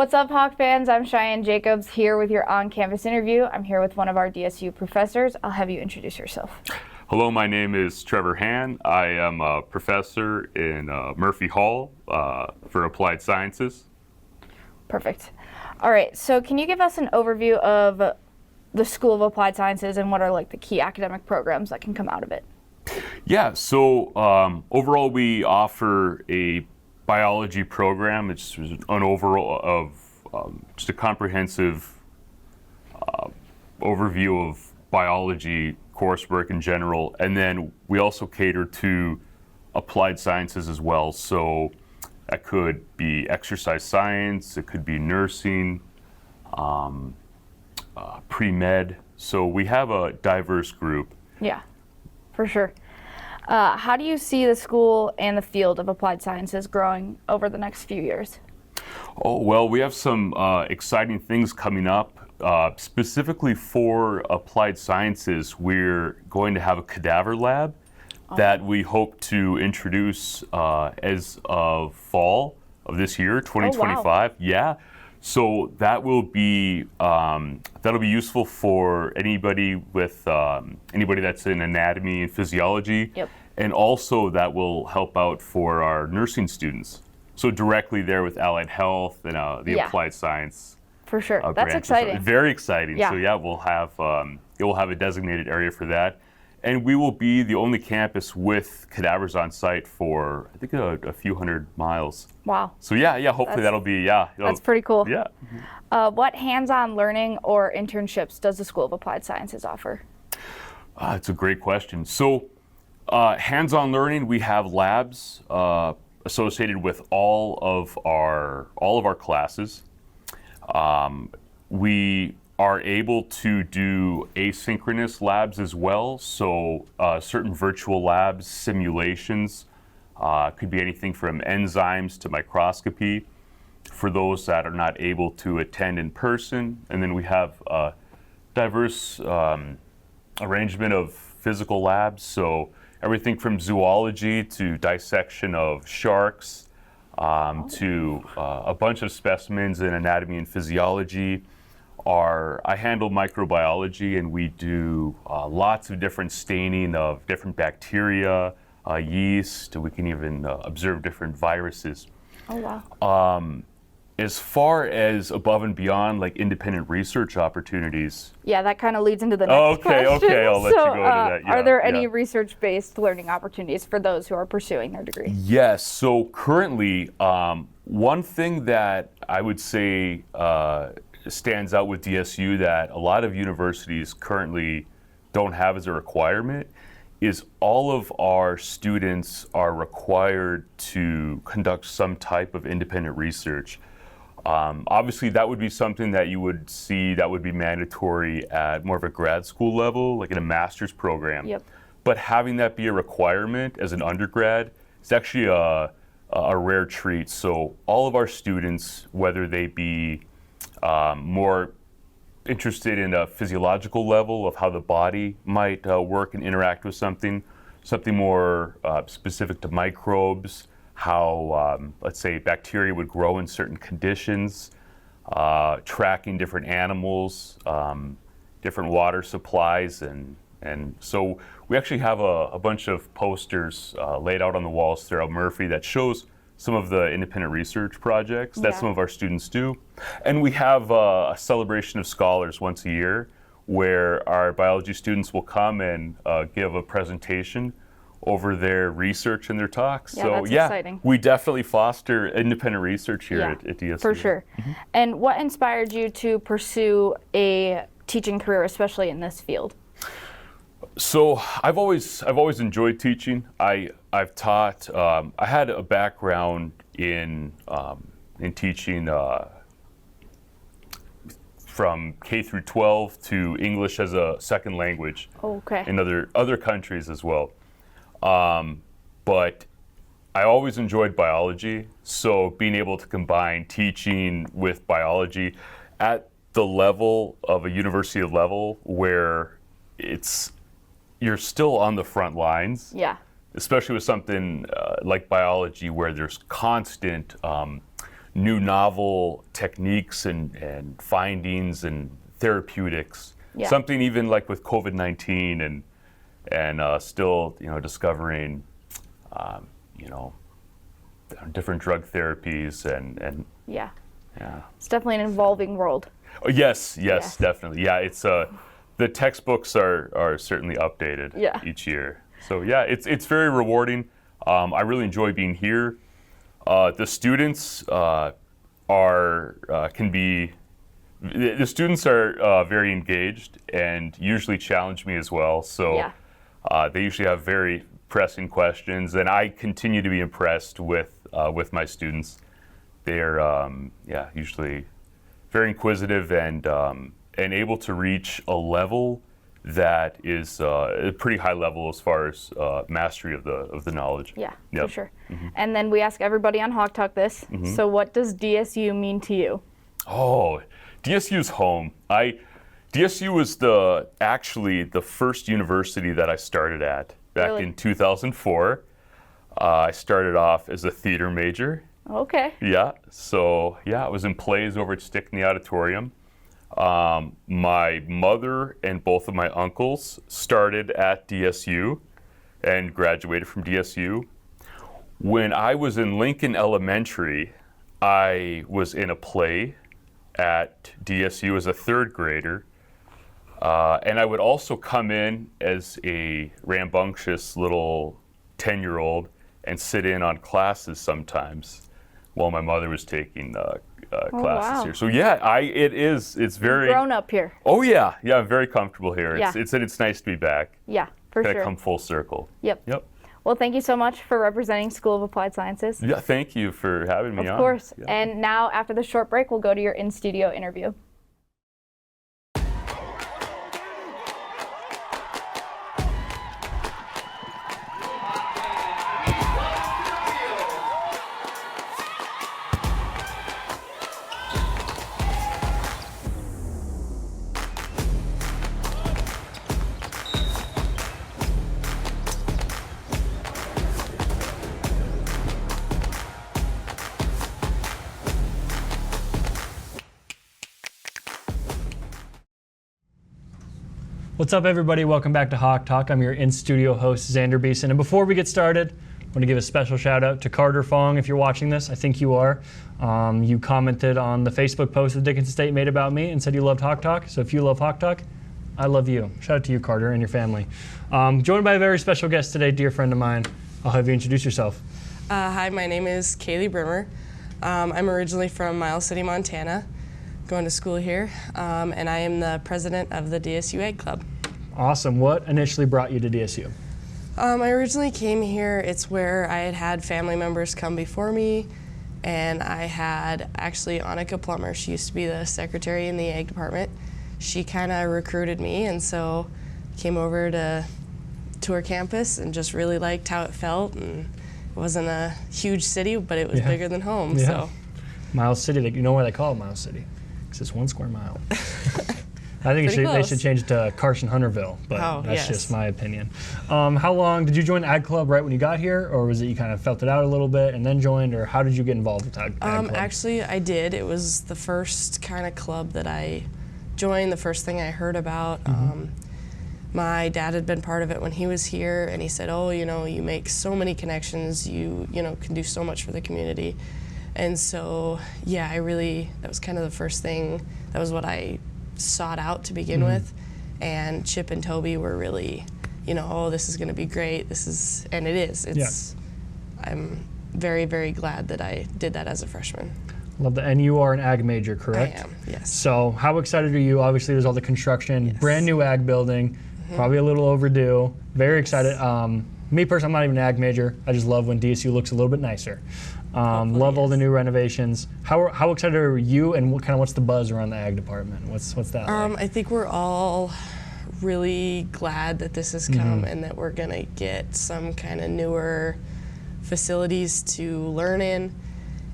What's up, Hawk fans? I'm Cheyenne Jacobs here with your on-campus interview. I'm here with one of our DSU professors. I'll have you introduce yourself. Hello, my name is Trevor Hann. I am a professor in Murphy Hall for Applied Sciences. Perfect. All right, so can you give us an overview of the School of Applied Sciences and what are like the key academic programs that can come out of it? Yeah, so overall we offer a biology program. It's an overall of just a comprehensive overview of biology coursework in general, and then we also cater to applied sciences as well. So that could be exercise science, it could be nursing, pre-med. So we have a diverse group. Yeah, for sure. How do you see the school and the field of applied sciences growing over the next few years? Oh, well, we have some exciting things coming up. Specifically for applied sciences, we're going to have a cadaver lab that we hope to introduce as of fall of this year, 2025. Oh, wow. Yeah. So that will be that'll be useful for anybody with anybody that's in anatomy and physiology. Yep. And also that will help out for our nursing students. So directly there with allied health and the applied science. For sure. That's branches. exciting. Very exciting. Yeah. So yeah, we'll have it will have a designated area for that. And we will be the only campus with cadavers on site for, I think, a few hundred miles. Wow. So yeah, hopefully that'll be, That's pretty cool. Yeah. What hands-on learning or internships does the School of Applied Sciences offer? It's a great question. So hands-on learning, we have labs associated with all of our classes. We are able to do asynchronous labs as well. So certain virtual labs, simulations, could be anything from enzymes to microscopy for those that are not able to attend in person. And then we have a diverse arrangement of physical labs. So everything from zoology to dissection of sharks to a bunch of specimens in anatomy and physiology. I handle microbiology, and we do lots of different staining of different bacteria, yeast. We can even observe different viruses. Oh, wow. As far as above and beyond, like independent research opportunities. Yeah, that kind of leads into the next question. Okay, I'll let you go into that. Yeah, are there any research-based learning opportunities for those who are pursuing their degree? Yes, so currently, one thing that I would say stands out with DSU that a lot of universities currently don't have as a requirement is all of our students are required to conduct some type of independent research. Obviously, that would be something that you would see that would be mandatory at more of a grad school level, like in a master's program. Yep. But having that be a requirement as an undergrad, it's actually a rare treat. So all of our students, whether they be more interested in a physiological level of how the body might work and interact with something more specific to microbes, how, let's say, bacteria would grow in certain conditions, tracking different animals, different water supplies, and so we actually have a bunch of posters laid out on the walls throughout Murphy that shows some of the independent research projects that some of our students do. And we have a celebration of scholars once a year where our biology students will come and give a presentation over their research and their talks. Yeah, so that's exciting. We definitely foster independent research here at DSU. For sure. Mm-hmm. And what inspired you to pursue a teaching career, especially in this field? So I've always enjoyed teaching. I've taught. I had a background in teaching from K through 12 to English as a second language. Okay. In other countries as well. But I always enjoyed biology, so being able to combine teaching with biology at the level of a university level where you're still on the front lines. Yeah. Especially with something like biology where there's constant new novel techniques and findings and therapeutics. Yeah. Something even like with COVID-19 and still, discovering, different drug therapies and Yeah. yeah. It's definitely an evolving world. Oh, yes, definitely. Yeah, it's the textbooks are certainly updated each year. So yeah, it's very rewarding. I really enjoy being here. The students are very engaged and usually challenge me as well. So they usually have very pressing questions, and I continue to be impressed with my students. They're usually very inquisitive and able to reach a level that is a pretty high level as far as mastery of the knowledge. Yeah, Yep. for sure. And then we ask everybody on Hawk Talk this. So what does DSU mean to you? Oh, DSU's home. DSU was actually the first university that I started at back in 2004. I started off as a theater major. Okay. Yeah, so I was in plays over at Stickney Auditorium. My mother and both of my uncles started at DSU and graduated from DSU. When I was in Lincoln Elementary, I was in a play at DSU as a third grader. And I would also come in as a rambunctious little 10-year-old and sit in on classes sometimes while my mother was taking classes here. So it's very grown up here. Oh yeah, I'm very comfortable here. Yeah. It's nice to be back. Yeah, for Kind sure. of come full circle. Yep. Well, thank you so much for representing School of Applied Sciences. Yeah, thank you for having me on. Of course. Yeah. And now, after the short break, we'll go to your in-studio interview. What's up, everybody? Welcome back to Hawk Talk. I'm your in-studio host, Xander Beeson. And before we get started, I want to give a special shout out to Carter Fong. If you're watching this, I think you are. You commented on the Facebook post that Dickinson State made about me and said you loved Hawk Talk. So if you love Hawk Talk, I love you. Shout out to you, Carter, and your family. Joined by a very special guest today, dear friend of mine. I'll have you introduce yourself. Hi, my name is Kailey Brimmer. I'm originally from Miles City, Montana, going to school here, and I am the president of the DSU Ag Club. Awesome. What initially brought you to DSU? I originally came here. It's where I had family members come before me, and I had actually Annika Plummer. She used to be the secretary in the ag department. She kind of recruited me, and so came over to her campus and just really liked how it felt. And it wasn't a huge city, but it was bigger than home. Yeah. So Miles City. You know why they call it Miles City? Because it's 1 square mile. I think they should change it to Carson-Hunterville, but that's just my opinion. How long did you join Ag Club right when you got here, or was it you kind of felt it out a little bit and then joined, or how did you get involved with Ag Club? Actually, I did. It was the first kind of club that I joined, the first thing I heard about. My dad had been part of it when he was here, and he said, oh, you make so many connections, you can do so much for the community. And so, that was kind of the first thing. That was what I sought out to begin with, and Chip and Toby were really, this is going to be great. And it is. I'm very, very glad that I did that as a freshman. Love that. And you are an ag major, correct? I am, yes. So how excited are you? Obviously, there's all the construction, brand new ag building, probably a little overdue. Very excited. Me personally, I'm not even an ag major. I just love when DSU looks a little bit nicer. Love all the new renovations. How excited are you, and what's the buzz around the ag department? What's that like? I think we're all really glad that this has come and that we're gonna get some kind of newer facilities to learn in.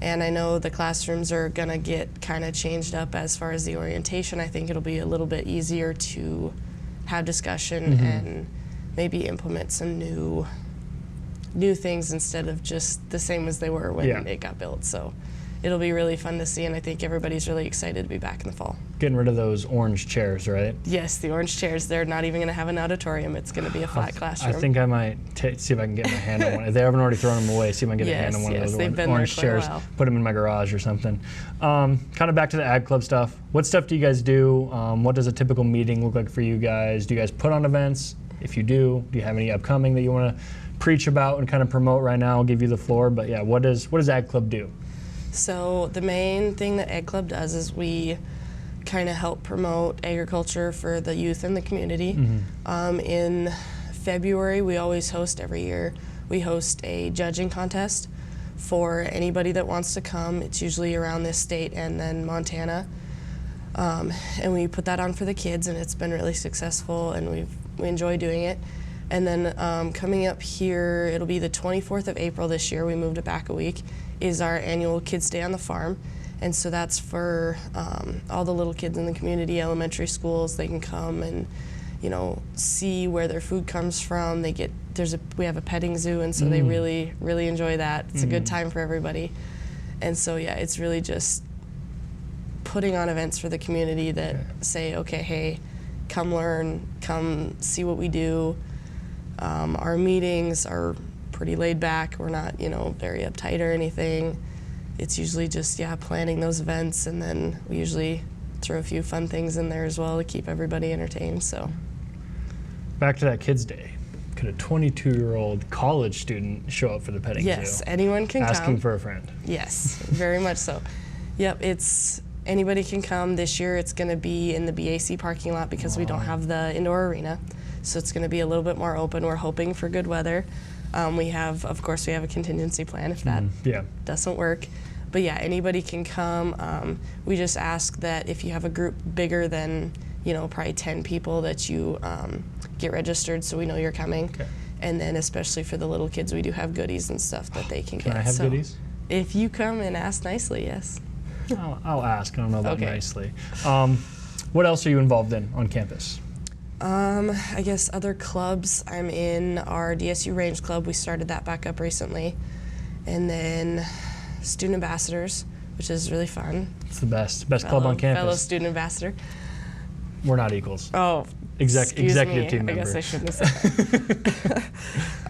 And I know the classrooms are gonna get kind of changed up as far as the orientation. I think it'll be a little bit easier to have discussion and maybe implement some new things instead of just the same as they were when it got built. So it'll be really fun to see, and I think everybody's really excited to be back in the fall. Getting rid of those orange chairs, right? Yes, the orange chairs. They're not even going to have an auditorium. It's going to be a flat classroom. I think I might see if I can get my hand on one. If they haven't already thrown them away, see if I can get a hand on one of those they've been orange there quite a chairs, while. put them in my garage or something. Kind of back to the Ag Club stuff. What stuff do you guys do? What does a typical meeting look like for you guys? Do you guys put on events? If you do you have any upcoming that you want to preach about and kind of promote right now? I'll give you the floor. But yeah, what does Ag Club do? So the main thing that Ag Club does is we kind of help promote agriculture for the youth in the community. In February, we always host every year. We host a judging contest for anybody that wants to come. It's usually around this state and then Montana. And we put that on for the kids, and it's been really successful, and we enjoy doing it. And then coming up here, it'll be the 24th of April this year. We moved it back a week, is our annual Kids Day on the Farm. And so that's for all the little kids in the community, elementary schools. They can come and, see where their food comes from. We have a petting zoo, and so they really, really enjoy that. It's a good time for everybody. And so, yeah, it's really just putting on events for the community that say, okay, hey, come learn, come see what we do. Our meetings are pretty laid back. We're not, very uptight or anything. It's usually just, planning those events, and then we usually throw a few fun things in there as well to keep everybody entertained. So, back to that Kids Day. Could a 22-year-old college student show up for the petting zoo? Yes, anyone can come. Asking for a friend. Yes, very much so. Yep, anybody can come. This year it's going to be in the BAC parking lot because we don't have the indoor arena. So it's going to be a little bit more open. We're hoping for good weather. We have a contingency plan if that doesn't work. But yeah, anybody can come. We just ask that if you have a group bigger than, probably 10 people, that you get registered so we know you're coming. Okay. And then especially for the little kids, we do have goodies and stuff that they can get. Can I have goodies? If you come and ask nicely, yes. I'll ask. I don't know about nicely. What else are you involved in on campus? I guess other clubs. I'm in our DSU Range Club. We started that back up recently. And then Student Ambassadors, which is really fun. It's the best club on campus. Fellow student ambassador. We're not equals. Oh, executive team member. I guess I shouldn't have said that.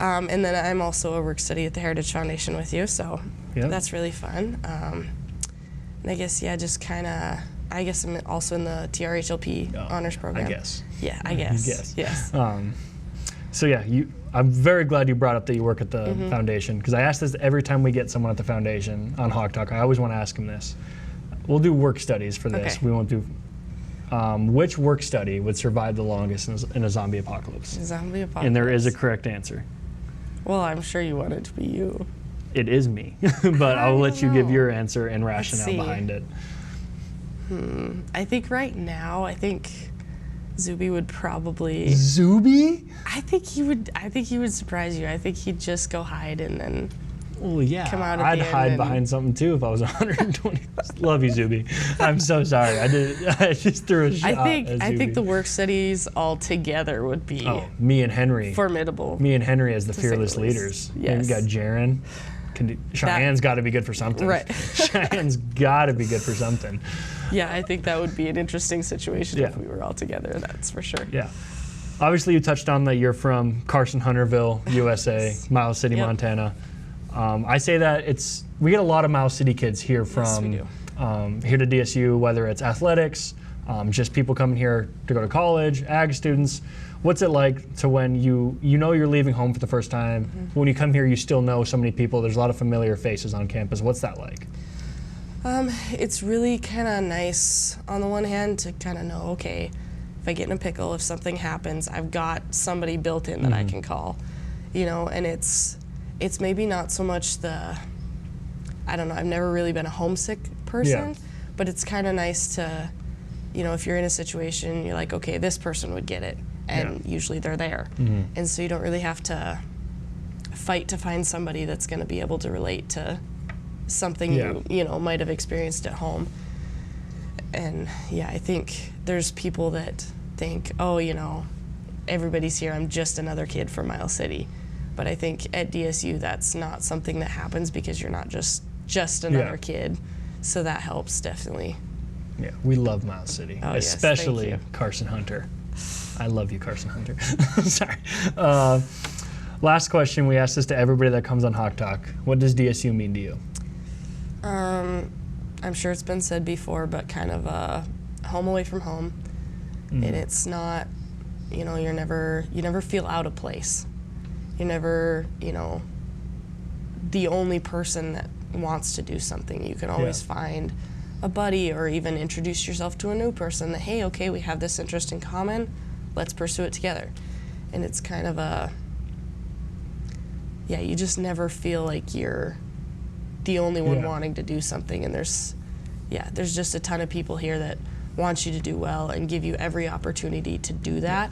And then I'm also a work study at the Heritage Foundation with you, so that's really fun. And I guess, just kind of, I'm also in the TRHLP honors program. I guess. Yeah, I guess. Yes. So I'm very glad you brought up that you work at the foundation, because I ask this every time we get someone at the foundation on Hawk Talk. I always want to ask them this. We'll do work studies for this. Okay. We won't do. Which work study would survive the longest in a zombie apocalypse? Zombie apocalypse. And there is a correct answer. Well, I'm sure you want it to be you. It is me, but I'll let you give your answer and rationale behind it. I think right now, Zuby would probably. Zuby? I think he would surprise you. I think he'd just go hide and then. Well, yeah. Come out at I'd the end hide behind something too if I was 120. Love you, Zuby. I'm so sorry. I just threw a shot. I think the work studies all together would be. Oh, me and Henry. Formidable. Me and Henry as the fearless leaders. Yes. We got Jaron. Cheyenne's got to be good for something. Right. Cheyenne's got to be good for something. Yeah, I think that would be an interesting situation if we were all together. That's for sure. Yeah. Obviously, you touched on that you're from Carson-Hunterville, USA, Miles City, Montana. I say that we get a lot of Miles City kids here from here to DSU, whether it's athletics, just people coming here to go to college, ag students. What's it like to when you know you're leaving home for the first time, but when you come here you still know so many people, there's a lot of familiar faces on campus. What's that like? It's really kind of nice on the one hand to kind of know, okay, if I get in a pickle, if something happens, I've got somebody built in that I can call, and it's maybe not so much I don't know, I've never really been a homesick person, but it's kind of nice to, if you're in a situation, you're like, okay, this person would get it, and usually they're there. And so you don't really have to fight to find somebody that's going to be able to relate to something you might have experienced at home. And I think there's people that think, oh, everybody's here, I'm just another kid from Miles City. But I think at DSU, that's not something that happens because you're not just another kid. So that helps definitely. Yeah, we love Miles City, Oh, yes, especially thank you. Carson Hunter. I love you, Carson Hunter. Sorry. Last question, we ask this to everybody that comes on Hawk Talk. What does DSU mean to you? I'm sure it's been said before, but kind of home away from home. And it's not, you never feel out of place. You're never, the only person that wants to do something. You can always find a buddy or even introduce yourself to a new person that, hey, okay, we have this interest in common, let's pursue it together. And it's kind of you just never feel like you're the only one wanting to do something. And there's just a ton of people here that want you to do well and give you every opportunity to do that.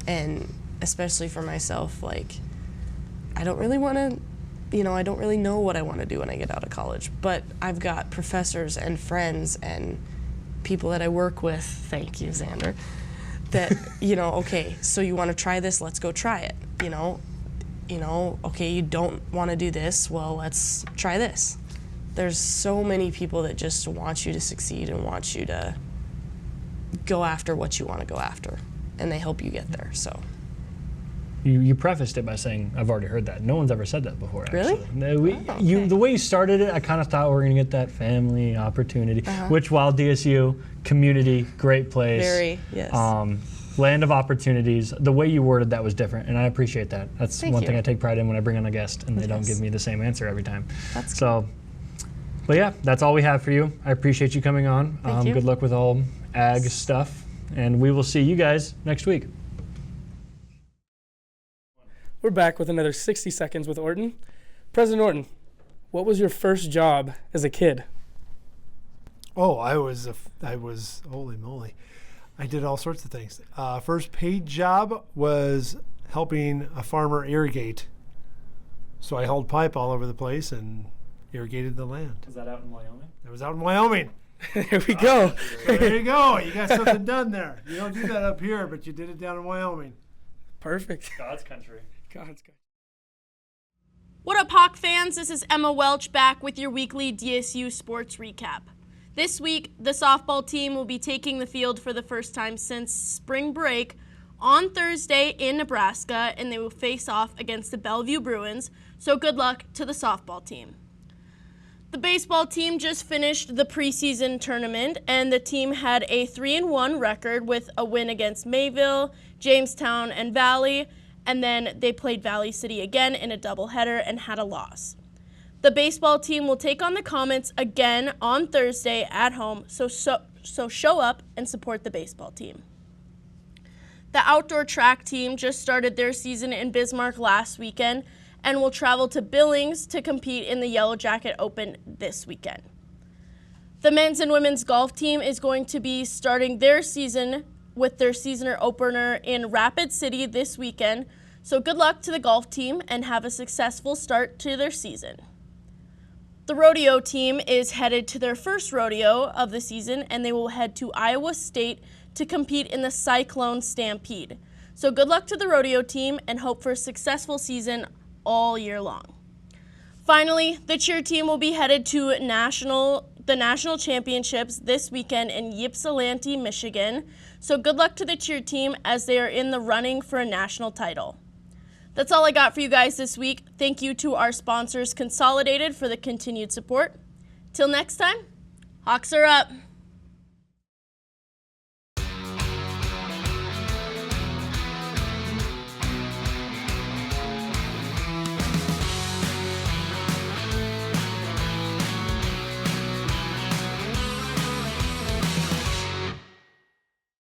And especially for myself, like, I don't really want to, I don't really know what I want to do when I get out of college, but I've got professors and friends and people that I work with, thank you, Xander, that, okay, so you want to try this, let's go try it, okay, you don't want to do this, well, let's try this. There's so many people that just want you to succeed and want you to go after what you want to go after, and they help you get there, so. You prefaced it by saying, I've already heard that. No one's ever said that before, actually. Really? No, Okay. The way you started it, I kind of thought we were going to get that family opportunity, which, while DSU, community, great place. Very, yes. Land of opportunities. The way you worded that was different, and I appreciate that. That's Thank one you. thing I take pride in when I bring on a guest, and they don't give me the same answer every time. That's so. But yeah, that's all we have for you. I appreciate you coming on. Thank you. Good luck with all ag stuff, and we will see you guys next week. We're back with another 60 Seconds with Orton. President Orton, what was your first job as a kid? Oh, I was, holy moly. I did all sorts of things. First paid job was helping a farmer irrigate. So I held pipe all over the place and irrigated the land. Was that out in Wyoming? That was out in Wyoming. There we go. So there you go. You got something done there. You don't do that up here, but you did it down in Wyoming. Perfect. God's country. God's good. What up, Hawk fans? This is Emma Welch back with your weekly DSU sports recap. This week, the softball team will be taking the field for the first time since spring break on Thursday in Nebraska, and they will face off against the Bellevue Bruins, so good luck to the softball team. The baseball team just finished the preseason tournament, and the team had a 3-1 record with a win against Mayville, Jamestown, and Valley, and then they played Valley City again in a doubleheader and had a loss. The baseball team will take on the Comets again on Thursday at home, so show up and support the baseball team. The outdoor track team just started their season in Bismarck last weekend and will travel to Billings to compete in the Yellow Jacket Open this weekend. The men's and women's golf team is going to be starting their season with their seasoner opener in Rapid City this weekend, so good luck to the golf team and have a successful start to their season. The rodeo team is headed to their first rodeo of the season, and they will head to Iowa State to compete in the Cyclone Stampede. So good luck to the rodeo team and hope for a successful season all year long. Finally, the cheer team will be headed to the national championships this weekend in Ypsilanti, Michigan. So good luck to the cheer team as they are in the running for a national title. That's all I got for you guys this week. Thank you to our sponsors, Consolidated, for the continued support. Till next time, Hawks are up.